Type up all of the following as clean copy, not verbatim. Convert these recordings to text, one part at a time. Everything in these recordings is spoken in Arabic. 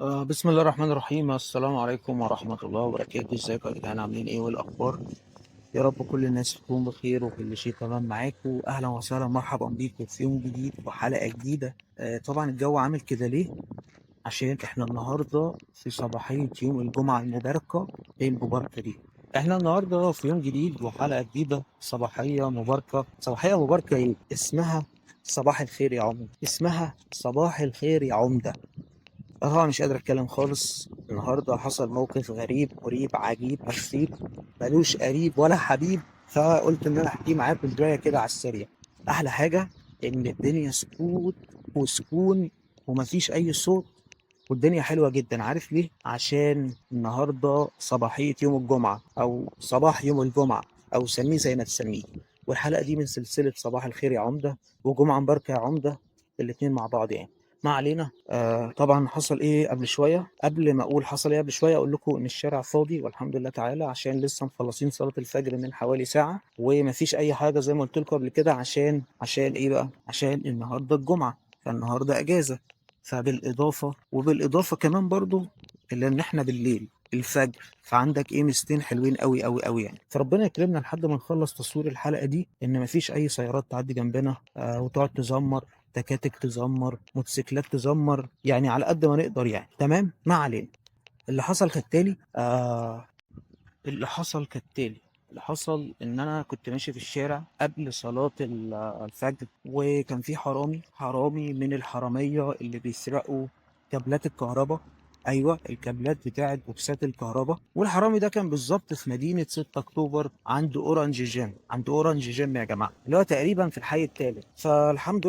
بسم الله الرحمن الرحيم. السلام عليكم ورحمة الله وبركاته. ازيكم يا جدعان؟ عاملين ايه والاخبار؟ يا رب كل الناس تكون بخير وكل شيء تمام معاكم. اهلا وسهلا، مرحبا بيكم في يوم جديد وحلقة جديدة. طبعا الجو عامل كده ليه؟ عشان احنا النهارده في صباحية يوم الجمعة المباركة. ايه المباركة دي؟ احنا النهارده في يوم جديد وحلقة جديدة، صباحية مباركة. صباحية مباركة ايه؟ اسمها صباح الخير يا عمدة. اسمها صباح الخير يا عمدة. اه مش قادر اتكلم خالص. النهارده حصل موقف غريب مريب عجيب عصيب، ملوش قريب ولا حبيب، فقلت ان انا احكيه معاكم بدايه كده على السريع. احلى حاجه ان الدنيا سكوت وسكون ومفيش اي صوت، والدنيا حلوه جدا. عارف ليه؟ عشان النهارده صباحيه يوم الجمعه او صباح يوم الجمعه، او سميه زي ما تسميه. والحلقه دي من سلسله صباح الخير يا عمده وجمعه مباركه يا عمده، الاتنين مع بعض يعني. ما علينا. طبعا حصل ايه قبل شويه؟ قبل ما اقول حصل ايه قبل شويه، اقول لكم ان الشارع فاضي والحمد لله تعالى، عشان لسه مخلصين صلاه الفجر من حوالي ساعه، ومفيش اي حاجه زي ما قلت لكم قبل كده. عشان ايه بقى؟ عشان النهارده الجمعه، فالنهارده اجازه. وبالاضافه كمان برضو الا ان احنا بالليل الفجر، فعندك ايه ميزتين حلوين قوي قوي قوي يعني. فربنا يكرمنا لحد ما نخلص تصوير الحلقه دي ان مفيش اي سيارات تعدي جنبنا وتقعد تزمر، تكاتك تزمر، موتوسيكلات تزمر، يعني على قد ما نقدر يعني. تمام، ما علينا. اللي حصل كالتالي اللي حصل كالتالي اللي حصل ان انا كنت ماشي في الشارع قبل صلاة الفجر، وكان في حرامي من الحرامية اللي بيسرقوا كابلات الكهرباء. ايوه، الكابلات بتاعت بوكسات الكهرباء. والحرامي ده كان بالظبط في مدينة 6 اكتوبر، عند اورنج جيم يا جماعة، اللي هو تقريبا في الحي الثالث. فالحمد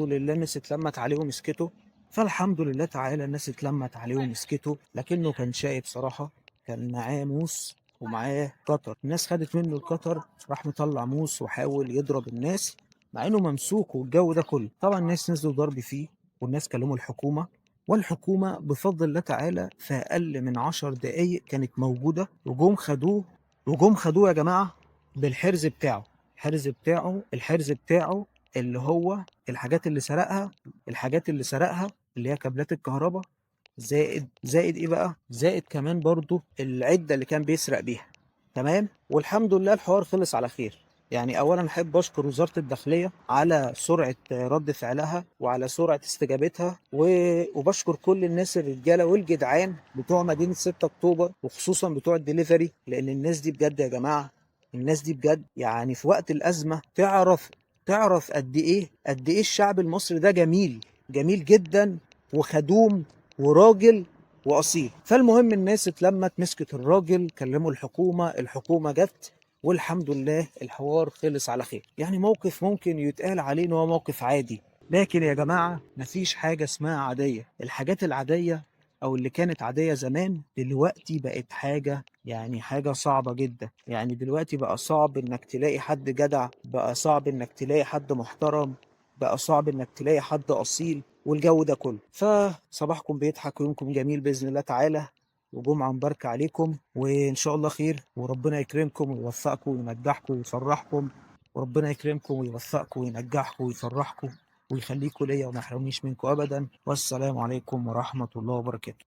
لله الناس اتلمت عليه ومسكته. فالحمد لله تعالى الناس اتلمت عليه ومسكته، لكنه كان شايب صراحة. كان معاه موس ومعاه قطر، الناس خدت منه القطر، راح مطلع موس وحاول يضرب الناس مع انه ممسوك. والجو ده كله طبعا الناس نزلوا ضرب فيه، والناس كلموا الحكومة. والحكومة بفضل الله تعالى في أقل من 10 دقايق كانت موجودة، وجم خدوه يا جماعة بالحرز بتاعه. الحرز بتاعه اللي هو الحاجات اللي سرقها اللي هي كابلات الكهرباء، زائد ايه بقى؟ زائد كمان برضو العده اللي كان بيسرق بيها. تمام، والحمد لله الحوار خلص على خير. يعني اولا احب اشكر وزاره الداخليه على سرعه رد فعلها وعلى سرعه استجابتها، وبشكر كل الناس الرجاله والجدعان بتوع مدينه 6 اكتوبر، وخصوصا بتوع الدليفري، لان الناس دي بجد يا جماعه، الناس دي بجد يعني في وقت الازمه تعرف قد ايه الشعب المصري ده جميل، جميل جدا وخدوم وراجل واصيل. فالمهم الناس اتلمت، مسكت الراجل، كلموا الحكومه جت، والحمد لله الحوار خلص على خير. يعني موقف ممكن يتقال عليه ان هو موقف عادي، لكن يا جماعه مفيش حاجه اسمها عاديه. الحاجات العاديه او اللي كانت عاديه زمان دلوقتي بقت حاجه صعبه جدا. يعني دلوقتي بقى صعب انك تلاقي حد جدع، بقى صعب انك تلاقي حد محترم، بقى صعب انك تلاقي حد اصيل، والجو ده كله. فصباحكم بيضحك ويومكم جميل باذن الله تعالى، وجمعه مباركه عليكم وان شاء الله خير، وربنا يكرمكم ويوفقكم وينجحكم ويفرحكم، وربنا يكرمكم ويوفقكم وينجحكم ويفرحكم ويخليكم ليا وما يحرمنيش منكم ابدا. والسلام عليكم ورحمه الله وبركاته.